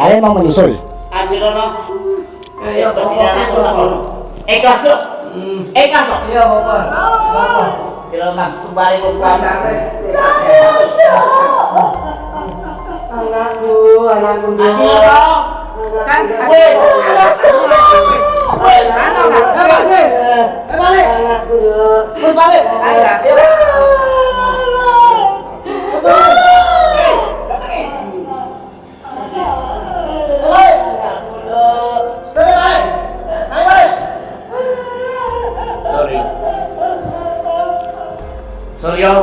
Kalian mau menyusul? Ajirono. Ayo bersinar aku. Ikhlas yuk. Ikhlas kok. Iya, Bapak. Bapak. Silakan kembali ke puasa. Anakku dulu. Ajirono. Kan Balik. anakku dulu. Terus balik. Ayo. Suryo.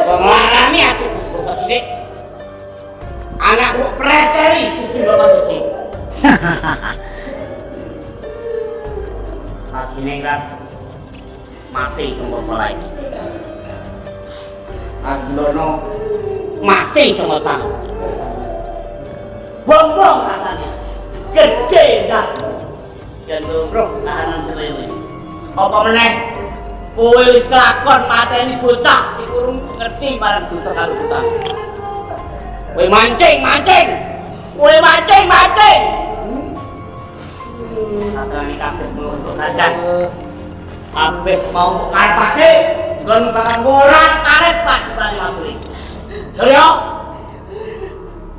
Pengalami aku kesik. Anakku preteri suci bapak suci. Hati nengrat mati semua pelai. Arjono mati semua tamu. Bongbong rasanya gede dah. Dan buruk tahanan selele. Apa meneh? Kowe wis kelakon mateni bocah sing urung ngerti marang dosa karo utang. Kowe mancing. Kowe mancing. Sakjane kabeh untuk sajan. Kabeh mau karepake nggon bakal ngorak karet Pak dibali makuli. Suryo.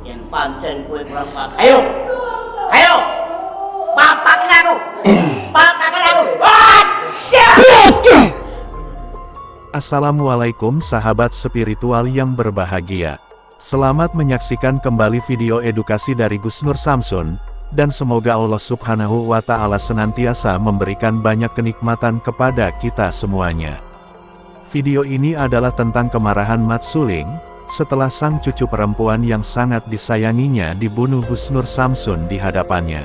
Yen pancen kowe kurang ayo. Papakin aku. Assalamualaikum sahabat spiritual yang berbahagia. Selamat menyaksikan kembali video edukasi dari Gus Nur Samsun, dan semoga Allah Subhanahu wa Ta'ala senantiasa memberikan banyak kenikmatan kepada kita semuanya. Video ini adalah tentang kemarahan Mat Suling, setelah sang cucu perempuan yang sangat disayanginya dibunuh Gus Nur Samsun di hadapannya.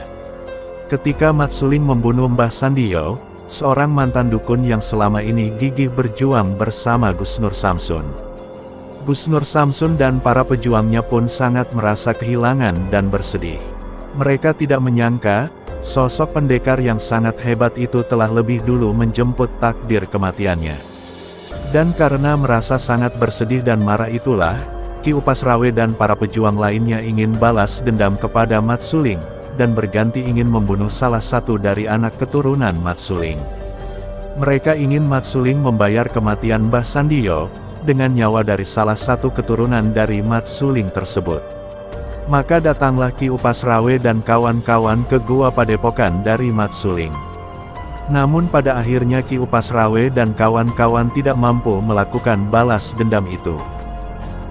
Ketika Mat Suling membunuh Mbah Sandio, seorang mantan dukun yang selama ini gigih berjuang bersama Gus Nur Samsun. Gus Nur Samsun dan para pejuangnya pun sangat merasa kehilangan dan bersedih. Mereka tidak menyangka, sosok pendekar yang sangat hebat itu telah lebih dulu menjemput takdir kematiannya. Dan karena merasa sangat bersedih dan marah itulah, Ki Upas Rawe dan para pejuang lainnya ingin balas dendam kepada Mat Suling, dan berganti ingin membunuh salah satu dari anak keturunan Mat Suling. Mereka ingin Mat Suling membayar kematian Mbah Sandio, dengan nyawa dari salah satu keturunan dari Mat Suling tersebut. Maka datanglah Ki Upas Rawe dan kawan-kawan ke Gua Padepokan dari Mat Suling. Namun pada akhirnya Ki Upas Rawe dan kawan-kawan tidak mampu melakukan balas dendam itu.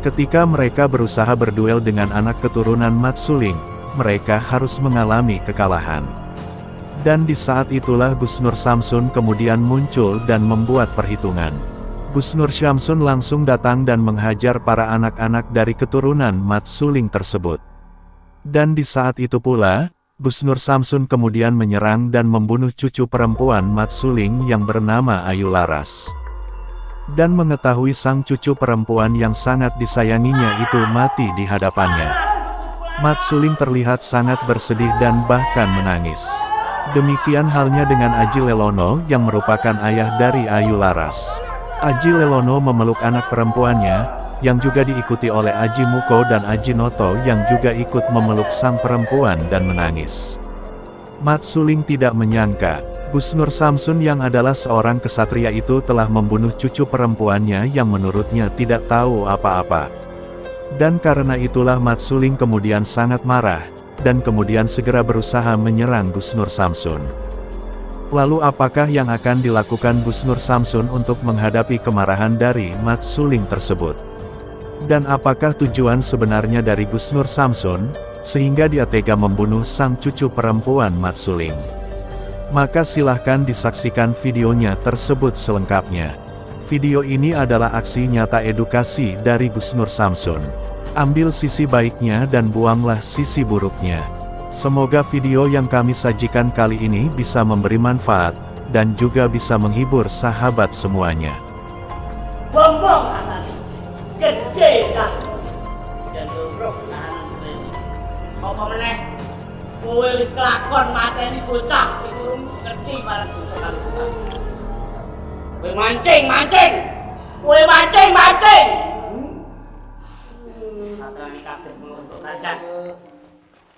Ketika mereka berusaha berduel dengan anak keturunan Mat Suling, mereka harus mengalami kekalahan. Dan di saat itulah Gus Nur Samsun kemudian muncul dan membuat perhitungan. Gus Nur Samsun langsung datang dan menghajar para anak-anak dari keturunan Mat Suling tersebut. Dan di saat itu pula, Gus Nur Samsun kemudian menyerang dan membunuh cucu perempuan Mat Suling yang bernama Ayu Laras. Dan mengetahui sang cucu perempuan yang sangat disayanginya itu mati di hadapannya, Mat Suling terlihat sangat bersedih dan bahkan menangis. Demikian halnya dengan Aji Lelono yang merupakan ayah dari Ayu Laras. Aji Lelono memeluk anak perempuannya, yang juga diikuti oleh Aji Muko dan Aji Noto yang juga ikut memeluk sang perempuan dan menangis. Mat Suling tidak menyangka, Gus Nur Samsun yang adalah seorang kesatria itu telah membunuh cucu perempuannya yang menurutnya tidak tahu apa-apa. Dan karena itulah Mat Suling kemudian sangat marah, dan kemudian segera berusaha menyerang Gus Nur Samsun. Lalu apakah yang akan dilakukan Gus Nur Samsun untuk menghadapi kemarahan dari Mat Suling tersebut? Dan apakah tujuan sebenarnya dari Gus Nur Samsun, sehingga dia tega membunuh sang cucu perempuan Mat Suling? Maka silahkan disaksikan videonya tersebut selengkapnya. Video ini adalah aksi nyata edukasi dari Gus Nur Samsun. Ambil sisi baiknya dan buanglah sisi buruknya. Semoga video yang kami sajikan kali ini bisa memberi manfaat, dan juga bisa menghibur sahabat semuanya. Bongbong rasanya gede dah. Dan buruk tahanan selele. Apa meneh? Kowe wis kelakon mateni bocah sing urung ngerti marang dosa karo utang. Kowe mancing. Sakjane kabeh untuk saja.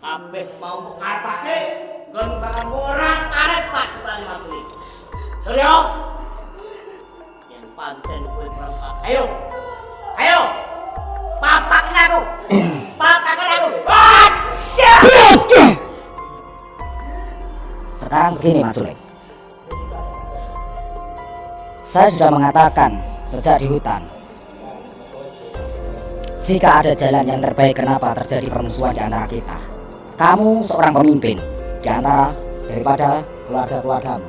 Habis mau mengatasi, gontangan murah karet pak kembali maturi. Suryo, yang panten kue perempat. Ayo, ayo, papakin aku, papakin aku. Sekarang begini Mas Sule. Saya sudah mengatakan sejak di hutan, jika ada jalan yang terbaik, kenapa terjadi permusuhan di antara kita? Kamu seorang pemimpin di antara daripada keluarga-keluargamu,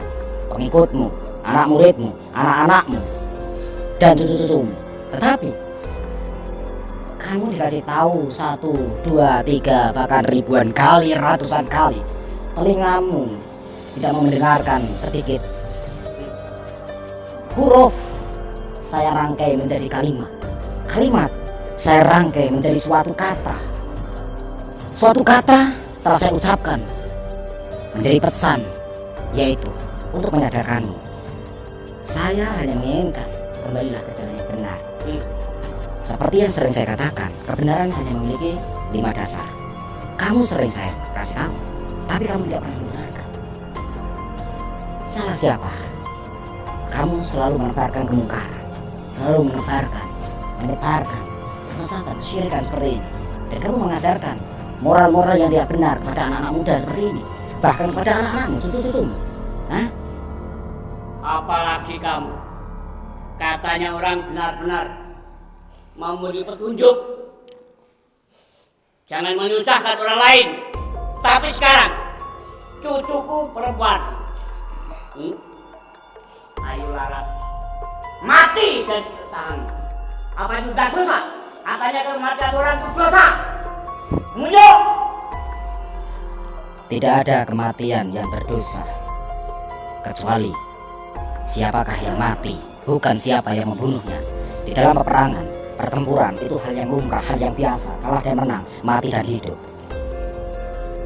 pengikutmu, anak muridmu, anak-anakmu, dan cucu-cucumu. Tetapi kamu dikasih tahu 1, 2, 3, bahkan ribuan kali, ratusan kali, telingamu tidak mau mendengarkan sedikit. Huruf saya rangkai menjadi kalimat, kalimat saya rangkai menjadi suatu kata. Suatu kata telah saya ucapkan menjadi pesan, yaitu untuk menyadarkanmu. Saya hanya menginginkan kembalilah ke jalan yang benar. Seperti yang sering saya katakan, kebenaran hanya memiliki 5 dasar. Kamu sering saya kasih tahu, tapi kamu tidak pernah mendengarkan. Salah siapa? Kamu selalu menebarkan kemungkaran, selalu menyebarkan kesesatan, kesyirikan seperti ini. Dan kamu mengajarkan moral-moral yang tidak benar kepada anak-anak muda seperti ini, bahkan kepada anak-anakmu, cucu-cucumu. Hah? Apalagi kamu, katanya orang benar-benar mau memberi petunjuk, jangan menyusahkan orang lain. Tapi sekarang cucuku perempuan, Ayu Laras mati dan bertahan. Apa itu sudah dosa? Katanya kematian orang itu dosa. Munjuk. Tidak ada kematian yang berdosa, kecuali siapakah yang mati, bukan siapa yang membunuhnya. Di dalam peperangan, pertempuran itu hal yang lumrah, hal yang biasa, kalah dan menang, mati dan hidup.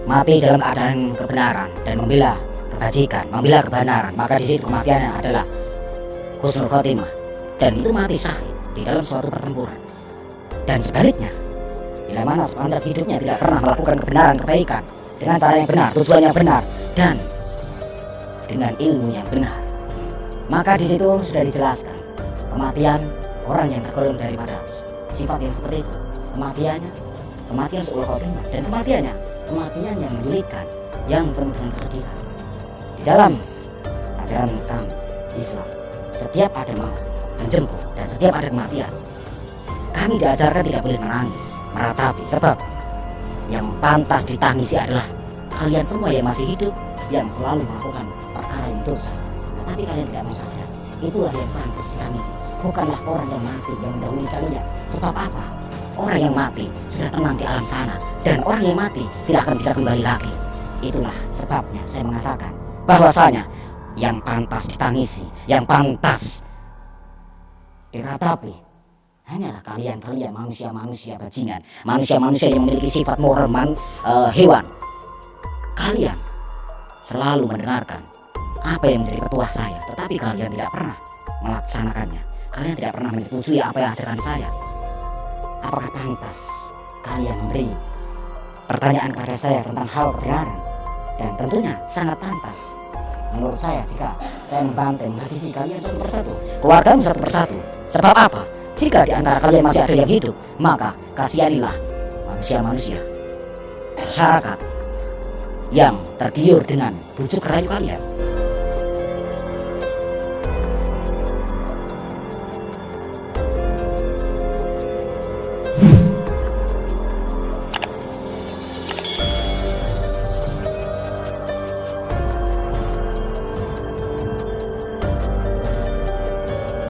Mati dalam keadaan kebenaran dan membela kebajikan, membela kebenaran, maka di situ kematiannya adalah husnul khotimah, dan itu mati syahid di dalam suatu pertempuran. Dan sebaliknya, bila mana sepanjang hidupnya tidak pernah melakukan kebenaran, kebaikan dengan cara yang benar, tujuan yang benar, dan dengan ilmu yang benar, maka di situ sudah dijelaskan kematian orang yang tergolong daripada sifat yang seperti itu. Kematian seolah khotimah, dan kematian yang menyulitkan, yang penuh dengan kesedihan. Di dalam ajaran kami Islam, setiap ada maut menjemput dan setiap ada kematian, kami diajarkan tidak boleh menangis, meratapi, sebab yang pantas ditangisi adalah kalian semua yang masih hidup, yang selalu melakukan perkara yang dosa, tetapi kalian tidak mau sadar. Itulah yang pantas ditangisi, bukanlah orang yang mati yang mendahului kalian. Sebab apa? Orang yang mati sudah tenang di alam sana, dan orang yang mati tidak akan bisa kembali lagi. Itulah sebabnya saya mengatakan bahwasanya yang pantas ditangisi, yang pantas diratapi, hanyalah kalian manusia-manusia bajingan, manusia-manusia yang memiliki sifat moral hewan. Kalian selalu mendengarkan apa yang menjadi petuah saya, tetapi kalian tidak pernah melaksanakannya. Kalian tidak pernah menyetujui apa yang ajakan saya. Apakah pantas kalian memberi pertanyaan kepada saya tentang hal kebenaran? Dan tentunya sangat pantas menurut saya jika saya membantai, menghabisi kalian satu persatu, keluargamu satu persatu. Sebab apa? Jika di antara kalian masih ada yang hidup, maka kasihanilah manusia-manusia, masyarakat yang tergiur dengan bujuk rayu kalian.